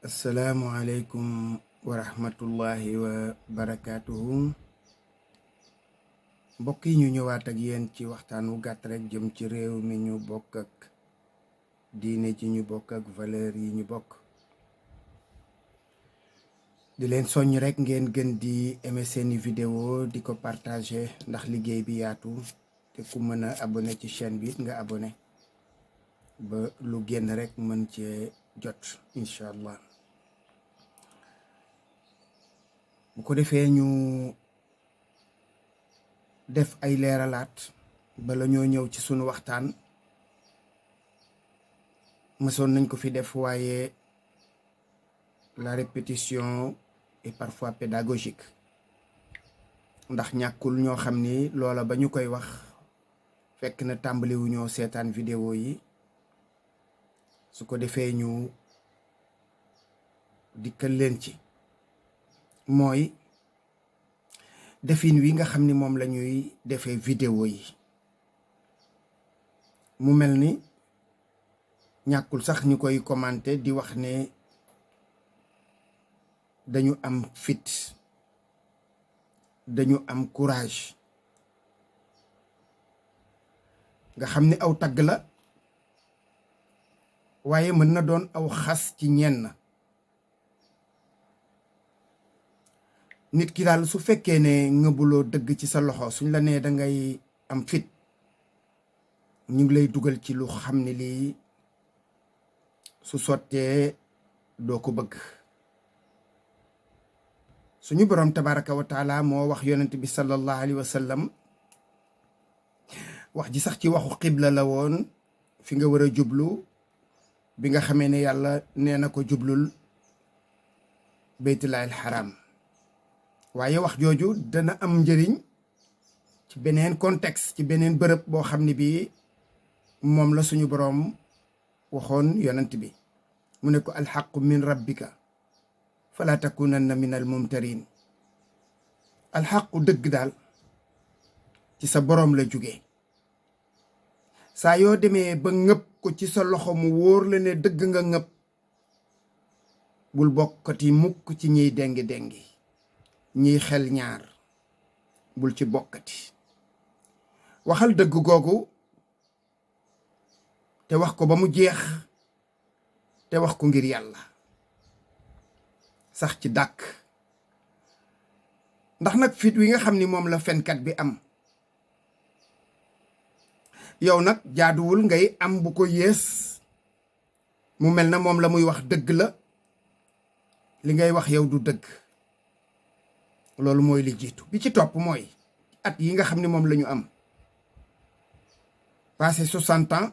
asalaamualeykum wa rahmatullahi wa barakaatuhu. mbokk yi ñu ñëwaat ak yéen ci waxtaan wu gàtt rek jëm ci réew mi ñu bokk ak diine ci ñu bokk ak valeur yi ñu bokk. di leen soññ rek ngeen gën di aimer seeni vidéo di ko partager ndax liggéey bi yaatu te ku mën a abonné ci chaîne bi nga abonné ba lu génn rek mën cee jot incha allah. bu ko defee ñu def ay leeralaat bala ñoo ñëw ci sunu waxtaan. mësoon nañ ko fi def waaye la répétition est parfois pédagogique ndax ñàkkul ñoo xam ni loola ba ñu koy wax fekk na tàmbaliwu ñoo seetaan vidéo yi. su ko defee ñu dikkal leen ci mooy defin wi nga xam ni moom la ñuy defee vidéo yi. mu mel ni ñàkkul sax ñu koy commenter di wax ne dañu am fit, dañu am courage, nga xam ni aw tagg la waaye mën na doon aw xas ci ñenn. nit ki daal su fekkee ne ngëbuloo dëgg ci sa loxo, suñ la nee da ngay am fit, ñu ngi lay dugal ci lu xam ne lii su sottee doo ko bëgg. suñu boroom tabaraka wa taala moo wax yonent bi sallallahu alayhi wa sallam, wax ji sax ci waxu xibla la woon, fi nga war a jublu bi nga xamee ne yàlla nee na ko jublul baytullaahil xaram. waaye wax jooju dana am njëriñ ci beneen contexte, ci beneen bërëb boo xam ne bii moom la suñu boroom waxoon yonent bi. mu ne ko alxaqu min rabbika fala takunanna min al mumtarin. alxaqu dëgg daal ci sa boroom la jóge. saa yoo demee ba ngëb ko ci sa loxo mu wóor la ne dëgg nga ngëb, bul bokkati mukk ci ñiy dengi ñiy xel ñaar, bul ci bokkati. waxal dëgg googu te wax ko ba mu jeex, te wax ko ngir yàlla, sax ci dàkk. ndax nag fit wi nga xam ni moom la fenkat bi am, yow nag jaaduwul ngay am bu ko yées. mu mel na moom la muy wax dëgg la, li ngay wax yow du dëgg. loolu mooy li jiitu. bi ci topp mooy at yi nga xam ne moom la ñu am, passé 60 ans,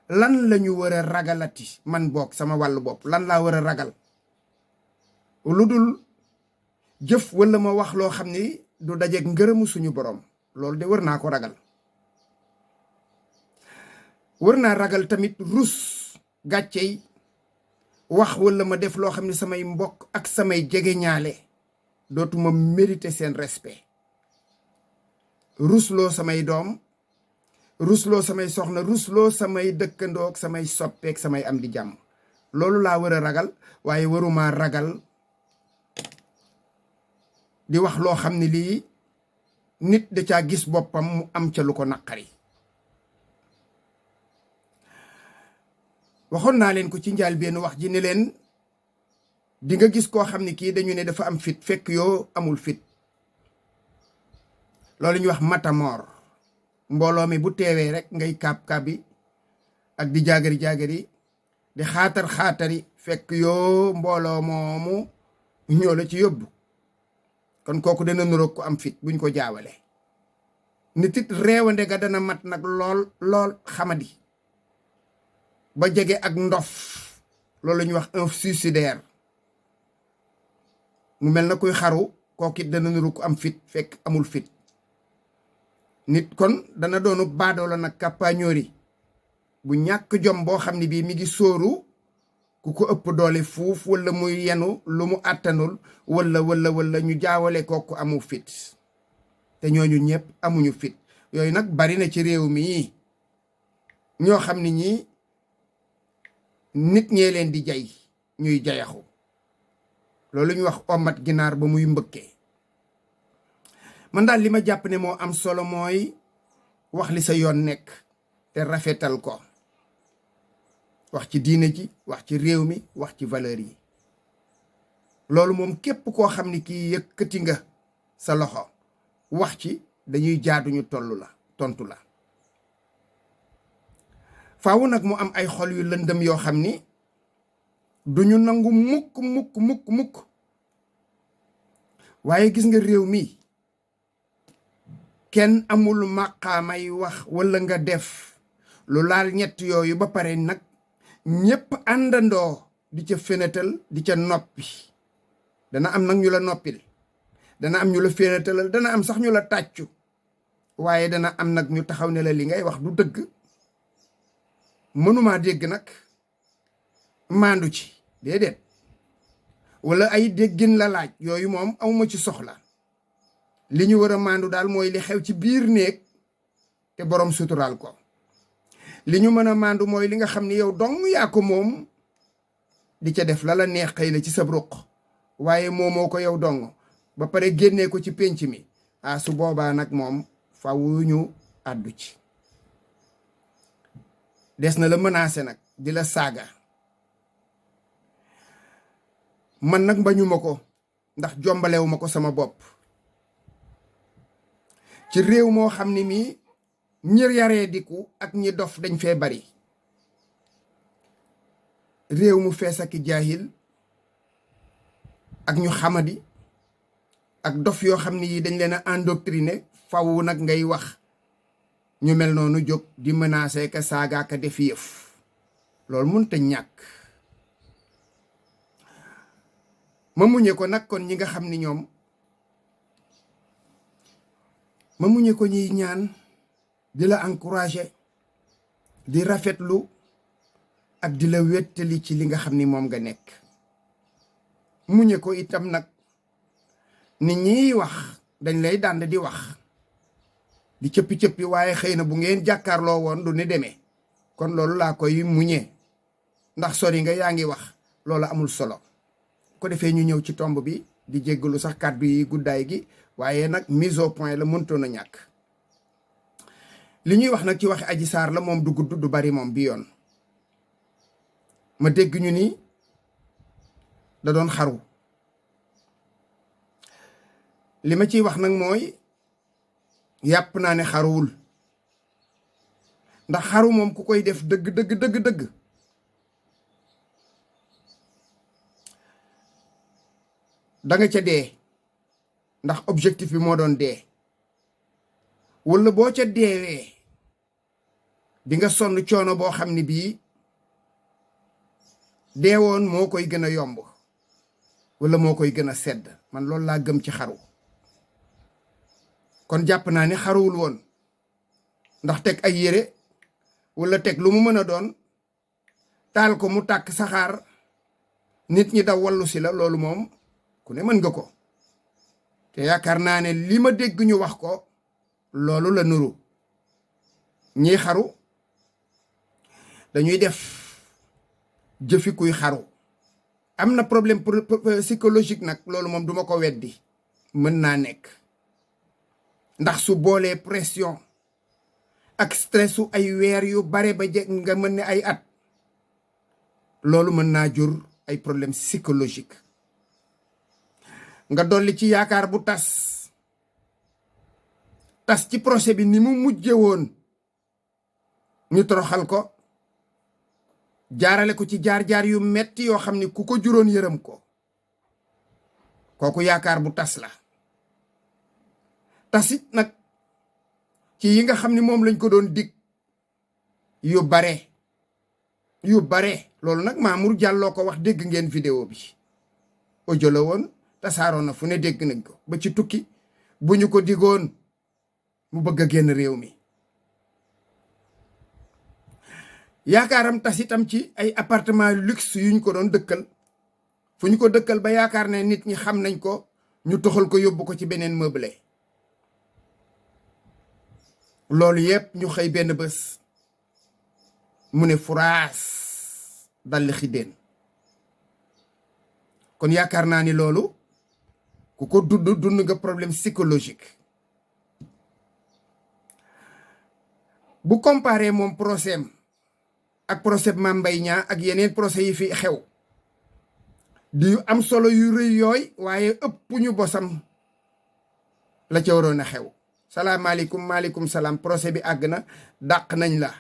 lan la ñu war a ragalati? man boog sama wàllu bopp lan laa war a ragal lu dul jëf walla ma wax loo xam ni du dajeeg ngërëmu suñu borom. loolu de war naa ko ragal. war naa ragal tamit rus gàccey wax walla ma def loo xam ne samay mbokk ak samay jegeñaale dootuma mérité seen respect. rusloo samay doom, rusloo samay soxna, rusloo samay dëkkandoog samay soppeek samay am di jàmm. loolu laa war a ragal, waaye waruma ragal di wax loo xam ne lii nit da caa gis boppam mu am ca lu ko naqari. waxoon naa leen ko ci njaal benn wax ji ne leen di nga gis koo xam ne kii dañu ne dafa am fit fekk yoo amul fit. loolu ñuy wax matamor. mbooloo mi bu teewee rek ngay kaab-kaabi ak di jaagari di xaatar-xaatari fekk yoo mbooloo moomu ñoo la ci yóbbu. kon kooku dana nuroog ko am fit buñ ko jaawale. nit it réewande ga dana mat nag lool xamadi ba jege ak ndof. loolu la ñuy wax un suicidaire. mu mel na kuy xaru, kooku it dana nuru ko am fit fekk amul fit. nit kon dana doonu baadoola nag kàppaañoori bu ñàkk jom boo xam ne bii mi ngi sóoru ku ko ëpp doole fuuf, walla muy yenu lu mu àttanul, walla ñu jaawale kooku amu fit. te ñooñu ñëpp amuñu fit. yooyu nag bari na ci réew mi ñoo xam ne ñii nit ñee leen di jay, ñuy jayaxu loolu ñu wax omat ginaar ba muy mbëkkee. man daal li ma jàpp ne moo am solo mooy wax li sa yoon nekk te rafetal ko, wax ci diine ji, wax ci réew mi, wax ci valeur yi. loolu moom képp koo xam ni kii yëkkati nga sa loxo wax ci, dañuy jaaduñu tontu la. faawu nag mu am ay xol yu lëndëm yoo xam ni duñu nangu mukk waaye gis nga réew mi kenn amul maqaamay wax walla nga def lu laal ñett yooyu ba pare nag ñépp àndandoo di ca fenetal di ca noppi. dana am nag ñu la noppil, dana am ñu la fenetalal, dana am sax ñu la tàccu, waaye dana am nag ñu taxaw ne la li ngay wax du dëgg. mënumaa dégg nag maandu ci déedéet, wala ay déggin la laaj, yooyu moom awma ci soxla. li ñu war a maandu daal mooy li xew ci biir néeg te borom suturaal ko. li ñu mën a maandu mooy li nga xam ni yow dong yaa ko moom, di ca def la la neex xëy na ci sa ruq, waaye moomoo ko yow dong ba pare génnee ko ci pénc mi. su boobaa nag moom faw ñu àddu ci. des na la menacé nag di la saaga, man nag bañuma ko ndax jombalewu ma ko sama bopp. ci réew moo xam ni mii ñi yaree diku ak ñi dof dañ fee bari, réew mu fees ak jaahil ak ñu xamadi ak dof yoo xam ni yi dañ leen a endoctriné. faw nag ngay wax ñu mel noonu jóg di menacer ka saaga ka def yëf, loolu mënut a ñàkk. ma muñe ko nag kon ñi nga xam ni ñoom, ma muñe ko ñiy ñaan di la encourager, di rafetlu ak di la wettali ci li nga xam ni moom nga nekk. muñe ko itam nag nit ñiy wax dañ lay dànd di wax di cëppi-cëppi, waaye xëy na bu ngeen jàkkaarloo woon du ni demee. kon loolu laa koy muñe ndax sori nga yaa ngi wax, loolu amul solo. ko defee ñu ñëw ci tomb bi, di jéggalu sax kàddu yi guddaay gi, waaye nag mise au point la mëntoon a ñàkk. li ñuy wax nag ci waxi Adji Sarr la, moom du gudd du bari moom bi yoon. ma dégg ñu ni da doon xaru. li ma ciy wax nag mooy yàpp naa ne xaruwul, ndax xaru moom ku koy def dëgg da nga ca dee, ndax objectif bi moo doon dee. wala boo ca deewee di nga sonn coono boo xam ni bii deewoon moo koy gën a yomb wala moo koy gën a sedd. man loolu laa gëm ci xaru. kon jàpp naa ni xaruwul woon, ndax teg ay yére wala teg lu mu mën a doon, taal ko mu tàkk saxaar, nit ñi daw wallu si la, loolu moom ku ne mën nga ko. te yaakaar naa ne li ma dégg ñu wax ko loolu la nuru. ñiy xaru dañuy def jëfi kuy xaru. am na problème psychologique nag, loolu moom duma ko weddi, mën naa nekk. ndax su boolee pression ak stressu ay weer yu bare ba nga mën ne ay at, loolu mën naa jur ay problème psychologique. nga dolli ci yaakaar bu tas ci procès bi ni mu mujje woon, ñu toroxal ko, jaarale ko ci jaar-jaar yu metti yoo xam ni ku ko juróon yërëm ko. kooku yaakaar bu tas la. tasit nag ci yi nga xam ni moom lañ ko doon dig yu bare loolu nag Mamour Diallo ko wax, dégg ngeen vidéo bi, audio la woon, tasaaroo na fu ne, dégg nañ ko ba ci tukki bu ñu ko digoon mu bëgg a génn réew mi. yaakaaram tas itam ci ay appartement luxe yuñ ko doon dëkkal, fu ñu ko dëkkal ba yaakaar ne nit ñi xam nañ ko, ñu toxal ko yóbbu ko ci beneen meublé. loolu yépp ñu xëy benn bés mu ne furaas dalli xiddeen. kon yaakaar naa ni loolu ku ko dund nga problème psychologique. bu comparé moom procès am ak procès Mame Mbaye Niang ak yeneen procès yi fi xew di am solo yu rëy yooy waaye ëpp ñu bosam la ca waroon a xew. salaamaaleykum maaleykum salaam, procès bi àgg na, dàq nañ la,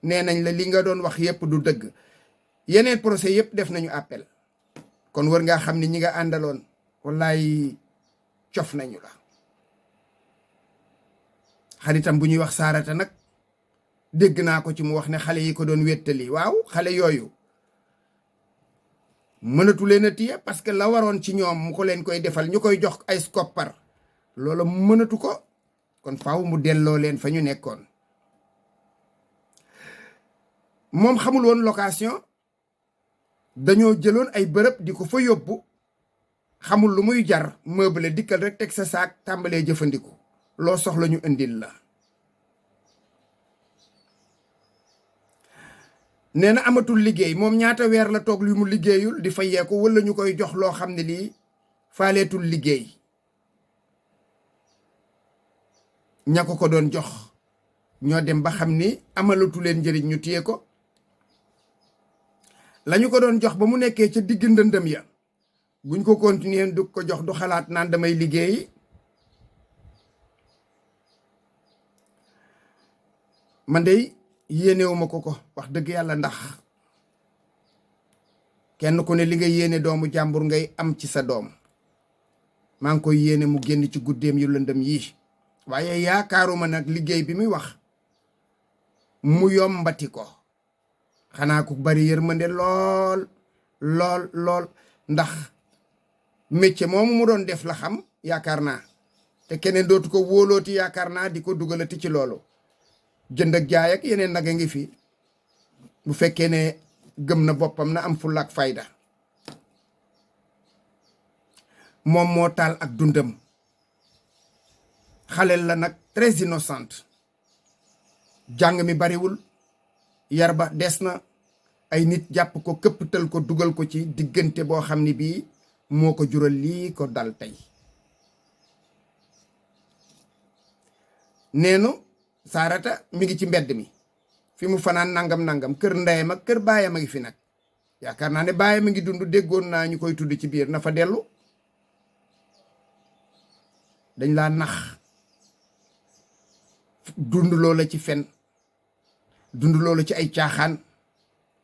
nee nañ la li nga doon wax yépp du dëgg. yeneen procès yépp def nañu appel. kon war ngaa xam ni ñi nga àndaloon wallaay cof nañu la. xaritam bu ñuy wax Saarata nag dégg naa ko ci mu wax ne xale yi ko doon wéttali, waaw xale yooyu mënatu leen a téye parce que la waroon ci ñoom mu ko leen koy defal ñu koy jox ay koppar loola mënatu ko. kon faaw mu delloo leen fa ñu nekkoon. moom xamul woon location, dañoo jëloon ay bërëb di ko fa yóbbu, xamul lu muy jar meuble dikkal rek teg sa saak tàmbalee jëfandiku loo soxla ñu indil la. nee na amatul liggéey, moom ñaata weer la toog li mu liggéeyul di fayeeku wala ñu koy jox loo xam ne lii faaleetul liggéey. ña ko doon jox ñoo dem ba xam ni amalatu leen njëriñ ñu téye ko. lañu ko doon jox ba mu nekkee ca digg ndëndëm ya buñ ko continuer du ko jox du xalaat naan damay liggéey. man de yéenewuma ko wax dëgg yàlla, ndax kenn ku ne li nga yéene doomu jàmbur ngay am ci sa doom. maa ngi koy yéene mu génn ci guddeem yu lëndëm yii. waaye yaakaaruma nag liggéey bi muy wax mu yombati ko. xanaa ku bari yërmande lool lool lool, ndax métier moomu mu doon def la xam yaakaar naa, te keneen dootu ko wóolooti yaakaar naa di ko dugalati ci loolu. jënd ak jaay ak yeneen nag a ngi fi bu fekkee ne gëm na boppam na am fulla ak fayda. moom moo taal ak dundam. xaleel la nag très innocente, jàng mi bariwul, yar ba des na, ay nit jàpp ko këpptal ko dugal ko ci diggante boo xam ne bii moo ko jural lii ko dal tey. neenu Saarata mi ngi ci mbedd mi fi mu fanaan nangam kër ndeyam ak kër baayam a ngi fi nag. yaakaar naa ne baayam a ngi dund, déggoon naa ñu koy tudd ci biir, na fa dellu. dañ laa nax, dund loola ci fen, dund loola ci ay caaxaan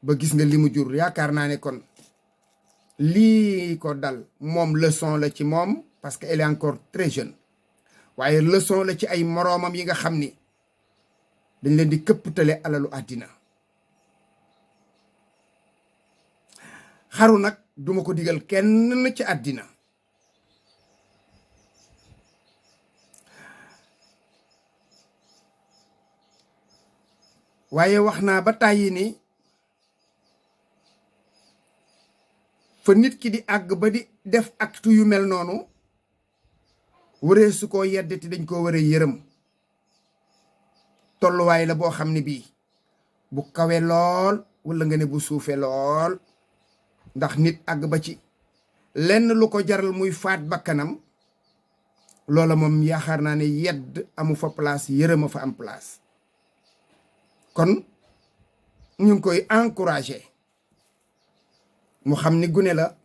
ba gis nga li mu jur. yaakaar naa ne kon lii ko dal moom leçon la ci moom parce que elle est encore très jeune, waaye leçon la ci ay moroomam yi nga xam ni dañ leen di këpptale alalu àddina. xaru nag duma ko digal kenn ci àddina. waaye wax naa ba tàyyi ni fa nit ki di àgg ba di def acte yu mel noonu waree su ko yeddati dañ ko waree yërëm. tolluwaay la boo xam ne bii bu kawe lool wala nga ne bu suufe lool, ndax nit àgg ba ci lenn lu ko jaral muy faat bakkanam, loola moom yaakaar naa ne yedd amu fa place, yërëm a fa am place. kon ñu ngi koy encouragé mu xam ni gune la,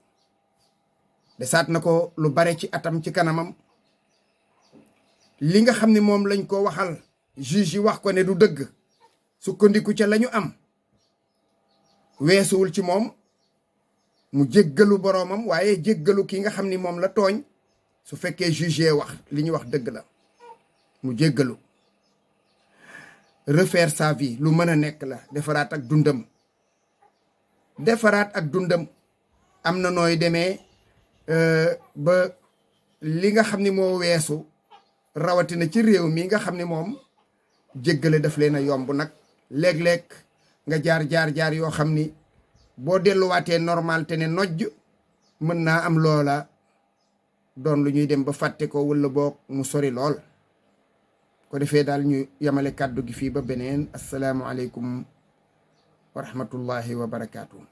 desaat na ko lu bare ci atam ci kanamam. li nga xam ne moom lañ ko waxal juge yi wax ko ne du dëgg, sukkandiku ca lañu am, weesuwul ci moom mu jéggalu boroomam, waaye jéggalu ki nga xam ni moom la tooñ. su fekkee juge wax li ñu wax dëgg la mu jéggalu, refaire sa vie lu mën a nekk la. defaraat ak dundam, defaraat ak dundam. am na nooy demee ba li nga xam ni moo weesu, rawatina ci réew mi nga xam ni moom jéggale daf leen a yomb nag. léeg-léeg nga jaar yoo xam ni boo delluwaatee normal te ne nojj, mën naa am loola doon lu ñuy dem ba fàtte ko wala boog mu sori lool. ko defee daal ñu yamale kàddu gi fii ba beneen. asalaamualeykum wa rahmatullahi wa barakaatu.